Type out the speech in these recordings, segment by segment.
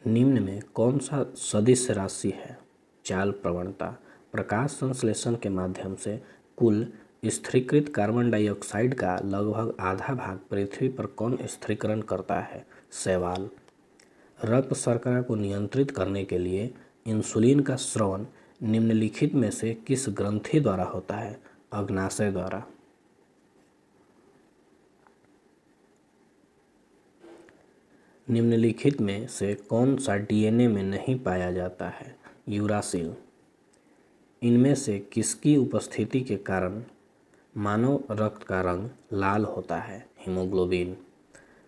निम्न में कौन सा सदिश राशि है? चाल प्रवणता। प्रकाश संश्लेषण के माध्यम से कुल स्थिरीकृत कार्बन डाइऑक्साइड का लगभग आधा भाग पृथ्वी पर कौन स्थिरीकरण करता है? शैवाल। रक्त शर्करा को नियंत्रित करने के लिए इंसुलिन का स्रावन निम्नलिखित में से किस ग्रंथि द्वारा होता है? अग्नाशय द्वारा। निम्नलिखित में से कौन सा डीएनए में नहीं पाया जाता है? यूरासिल। इनमें से किसकी उपस्थिति के कारण मानव रक्त का रंग लाल होता है? हीमोग्लोबिन।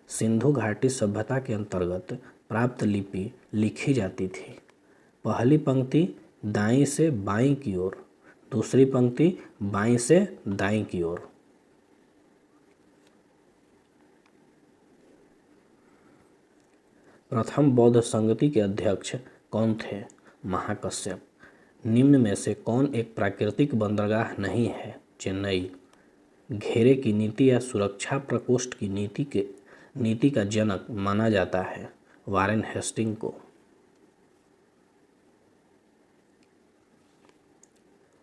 सिंधु घाटी सभ्यता के अंतर्गत प्राप्त लिपि लिखी जाती थी। पहली पंक्ति दाईं से बाईं की ओर, दूसरी पंक्ति बाईं से दाईं की ओर। प्रथम बौद्ध संगति के अध्यक्ष कौन थे? महाकश्यप। निम्न में से कौन एक प्राकृतिक बंदरगाह नहीं है? चेन्नई। घेरे की नीति या सुरक्षा प्रकोष्ठ की नीति का जनक माना जाता है? वारेन हेस्टिंग को।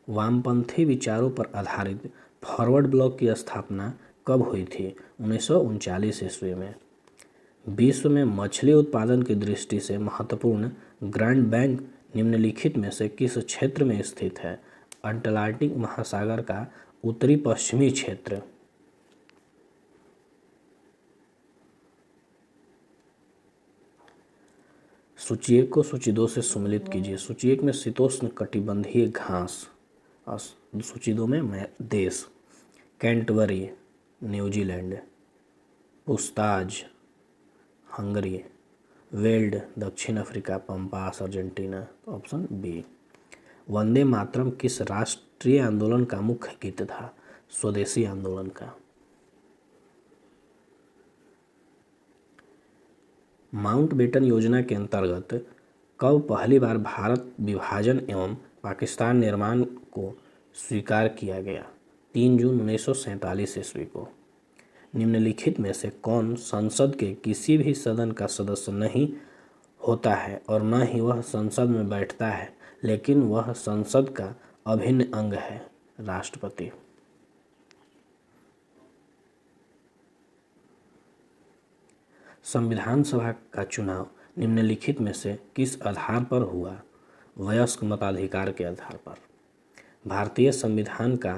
वामपंथी विचारों पर आधारित फॉरवर्ड ब्लॉक की स्थापना कब हुई थी? 1939 ईस्वी में। विश्व में मछली उत्पादन की दृष्टि से महत्वपूर्ण ग्रांड बैंक निम्नलिखित में से किस क्षेत्र में स्थित है? अटलांटिक महासागर का उत्तरी पश्चिमी क्षेत्र। सूची 1 को सूची 2 से सम्मिलित कीजिए। सूची 1 में शीतोष्ण कटिबंधीय घास, सूची 2 में देश। Canterbury New Zealand, Puszta Hungary, veld दक्षिण Africa, pampas Argentina. Option B. Vande Mataram किस राष्ट्रीय आंदोलन का मुख्य गीत था? स्वदेशी आंदोलन का। माउंटबेटन योजना के अंतर्गत कब पहली बार भारत विभाजन एवं पाकिस्तान निर्माण को स्वीकार किया गया? 3 जून 1947 ईस्वी को। निम्नलिखित में से कौन संसद के किसी भी सदन का सदस्य नहीं होता है और न ही वह संसद में बैठता है, लेकिन वह संसद का अभिन्न अंग है? राष्ट्रपति। संविधान सभा का चुनाव निम्नलिखित में से किस आधार पर हुआ? वयस्क मताधिकार के आधार पर। भारतीय संविधान का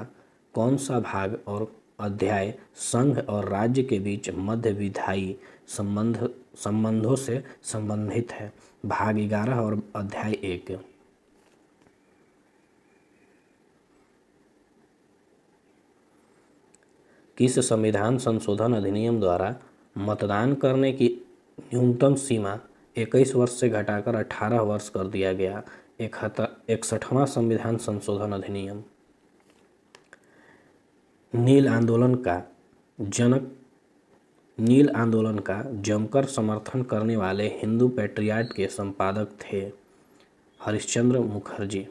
कौन सा भाग और अध्याय संघ और राज्य के बीच मध्य विधायी संबंधों से संबंधित है? भाग 11 और अध्याय 1। किस संविधान संशोधन अधिनियम द्वारा मतदान करने की न्यूनतम सीमा 21 वर्ष से घटाकर 18 वर्ष कर दिया गया? 61वां संविधान संशोधन अधिनियम। नील आंदोलन का जमकर समर्थन करने वाले हिंदू पैट्रियट के संपादक थे? हरिश्चंद्र मुखर्जी।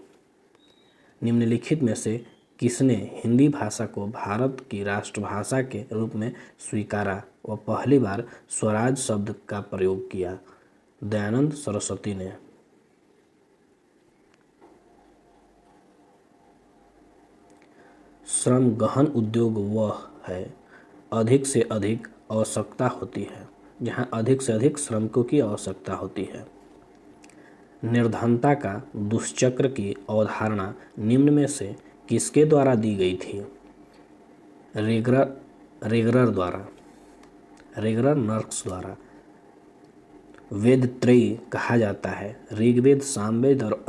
निम्नलिखित में से किसने हिंदी भाषा को भारत की राष्ट्रभाषा के रूप में स्वीकारा व पहली बार स्वराज शब्द का प्रयोग किया? दयानंद सरस्वती ने। श्रम गहन उद्योग वह है अधिक से अधिक आवश्यकता होती है, जहां अधिक से अधिक श्रमिकों की आवश्यकता होती है। निर्धनता का दुष्चक्र की अवधारणा निम्न में से किसके द्वारा दी गई थी? रेगरर नर्क्स द्वारा। वेद त्रयी कहा जाता है ऋग्वेद, सामवेद और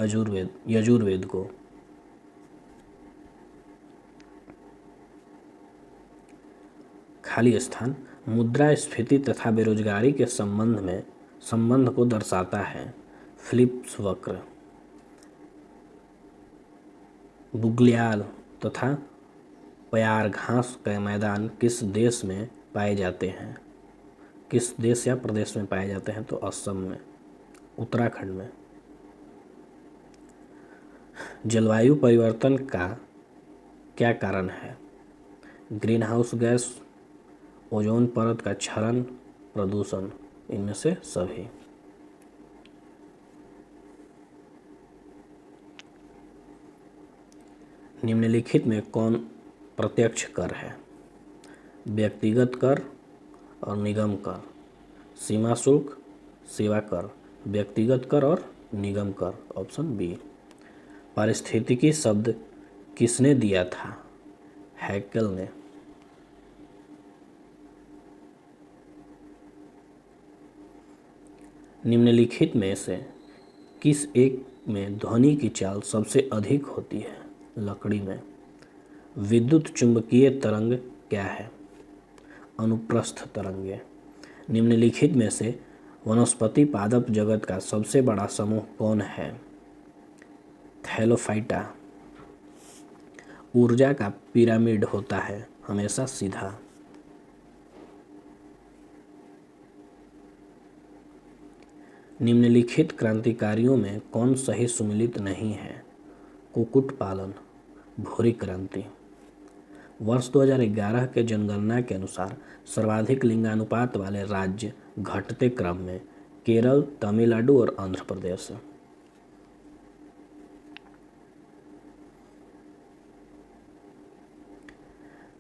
यजुर्वेद को। खाली स्थान मुद्रास्फीति तथा बेरोजगारी के संबंध को दर्शाता है। फिलिप्स वक्र। बुग्याल तथा प्यार घास के मैदान किस देश में पाए जाते हैं? किस देश या प्रदेश में पाए जाते हैं? तो असम में, उत्तराखंड में। जलवायु परिवर्तन का क्या कारण है? ग्रीन हाउस गैस, ओजोन परत का क्षरण, प्रदूषण। इनमें से सभी। निम्नलिखित में कौन प्रत्यक्ष कर है? व्यक्तिगत कर और निगम कर, सीमा शुल्क, सेवा कर, व्यक्तिगत कर और निगम कर। Option B. पारिस्थितिकी शब्द किसने दिया था? हैकेल ने। निम्नलिखित में से किस एक में ध्वनि की चाल सबसे अधिक होती है? लकड़ी में। विद्युत चुंबकीय तरंग क्या है? अनुप्रस्थ तरंगे। निम्नलिखित में से वनस्पति पादप जगत का सबसे बड़ा समूह कौन है? थैलोफाइटा। ऊर्जा का पिरामिड होता है हमेशा सीधा। निम्नलिखित क्रांतिकारियों में कौन सही सुमेलित नहीं है? कुक्कुट पालन, भूरी क्रांति। वर्ष 2011 के जनगणना के अनुसार सर्वाधिक लिंगानुपात वाले राज्य घटते क्रम में केरल, तमिलनाडु और आंध्र प्रदेश।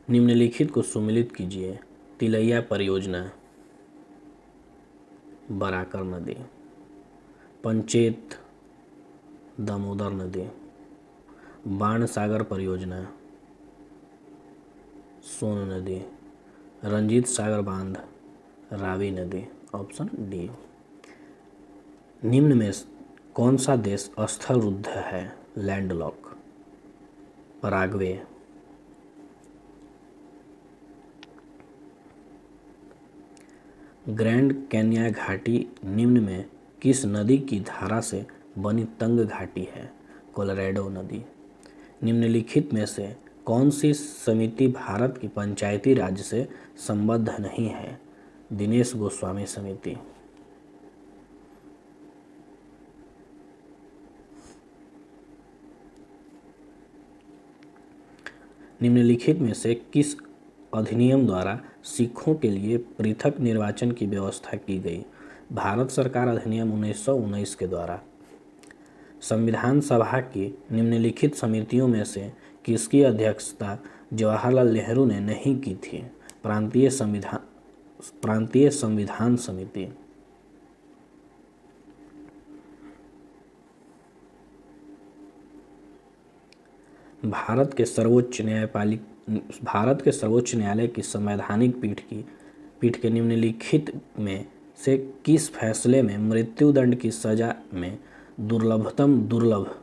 निम्नलिखित को सुमेलित कीजिए। तिलैया परियोजना, बराकर नदी। पंचेत, दामोदर नदी। बाण सागर परियोजना, सोन नदी। रंजीत सागर बांध, रावी नदी। Option D. निम्न में कौन सा देश स्थल रुद्ध है? Landlocked, Paraguay. ग्रैंड कैन्या घाटी निम्न में किस नदी की धारा से बनी तंग घाटी है? कोलोराडो नदी। निम्नलिखित में से कौन सी समिति भारत की पंचायती राज से संबद्ध नहीं है? दिनेश गोस्वामी समिति। निम्नलिखित में से किस अधिनियम द्वारा सिखों के लिए पृथक निर्वाचन की व्यवस्था की गई? भारत सरकार अधिनियम 1919 के द्वारा। संविधान सभा की निम्नलिखित समितियों में से किसकी अध्यक्षता जवाहरलाल नेहरू ने नहीं की थी? प्रांतीय संविधान समिति। भारत के सर्वोच्च न्यायालय की संवैधानिक पीठ के निम्नलिखित में से किस फैसले में मृत्युदंड की सजा में दुर्लभतम दुर्लभ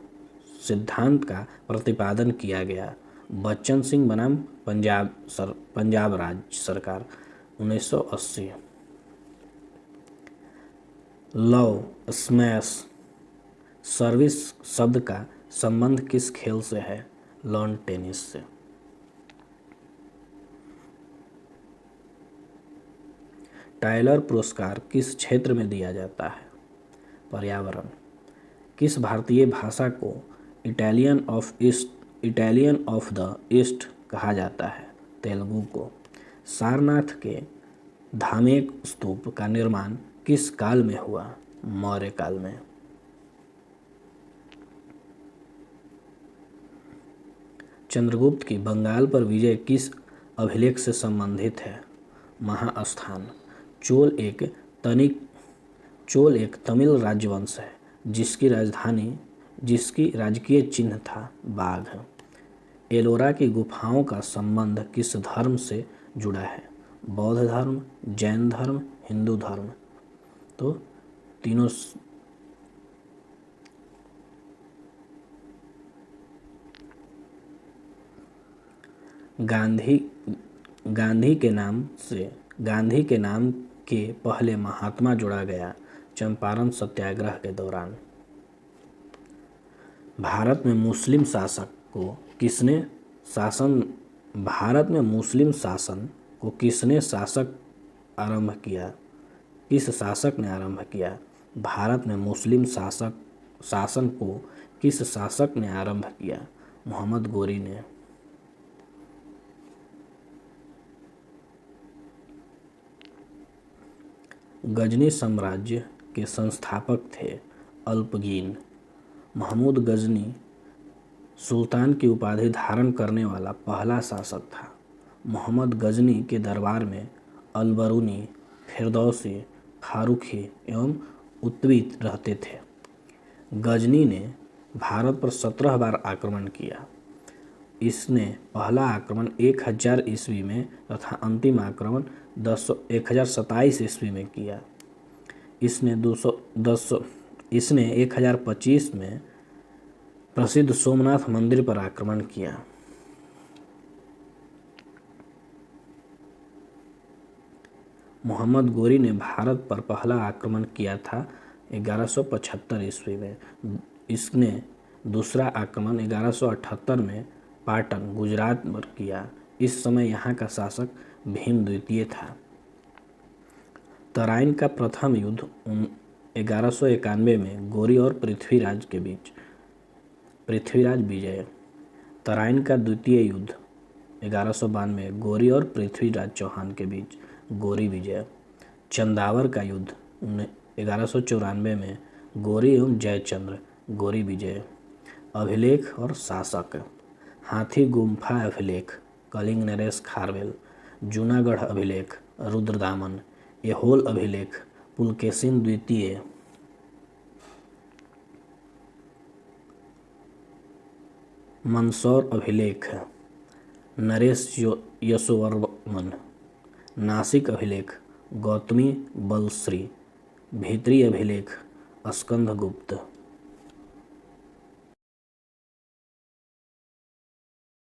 सिद्धांत का प्रतिपादन किया गया? बच्चन सिंह बनाम पंजाब राज्य सरकार 1980। लव, स्मैश, सर्विस शब्द का संबंध किस खेल से है? लॉन टेनिस से। टायलर पुरस्कार किस क्षेत्र में दिया जाता है? पर्यावरण। किस भारतीय भाषा को इटालियन ऑफ द ईस्ट कहा जाता है? तेलुगु को। सारनाथ के धामेक स्तूप का निर्माण किस काल में हुआ? मौर्य काल में। चंद्रगुप्त की बंगाल पर विजय किस अभिलेख से संबंधित है? महास्थान। चोल एक तमिल राजवंश है जिसकी राजकीय चिन्ह था बाघ। एलोरा की गुफाओं का संबंध किस धर्म से जुड़ा है? बौद्ध धर्म, जैन धर्म, हिंदू धर्म। तो तीनों। गांधी के नाम के पहले महात्मा जोड़ा गया चंपारण सत्याग्रह के दौरान। भारत में मुस्लिम शासन को किसने आरंभ किया? किस शासक ने आरंभ किया? भारत में मुस्लिम शासन को किस शासक ने आरंभ किया? मोहम्मद गोरी ने। गजनी साम्राज्य के संस्थापक थे अल्पगीन। महमूद गजनी सुल्तान की उपाधि धारण करने वाला पहला शासक था। मोहम्मद गजनी के दरबार में अलबरूनी, फिरदौसी, फारूकी एवं उत्वी रहते थे। गजनी ने भारत पर 17 बार आक्रमण किया। इसने पहला आक्रमण 1000 ईस्वी में तथा अंतिम आक्रमण 1027 ईस्वी में किया। इसने 1025 में प्रसिद्ध सोमनाथ मंदिर पर आक्रमण किया। मोहम्मद गोरी ने भारत पर पहला आक्रमण किया था 1175 ईस्वी में। इसने दूसरा आक्रमण 1178 में पाटन गुजरात पर किया। इस समय यहाँ का शासक भीम द्वितीय था। तराइन का प्रथम युद्ध 1191 में गोरी और पृथ्वीराज के बीच, पृथ्वीराज विजय। तराइन का द्वितीय युद्ध 1192 गोरी और पृथ्वीराज चौहान के बीच, गोरी विजय। चंदावर का युद्ध 1194 में गोरी एवं जयचंद्र, गोरी विजय। अभिलेख और शासक: हाथी गुम्फा अभिलेख, कलिंग नरेश खारवेल। जूनागढ़ अभिलेख, रुद्रदामन। एहोल अभिलेख, पुलकेशिन द्वितीय। मंदसौर अभिलेख, नरेश यशोवर्मन। नासिक अभिलेख, गौतमी बलश्री। भीतरी अभिलेख, स्कंदगुप्त।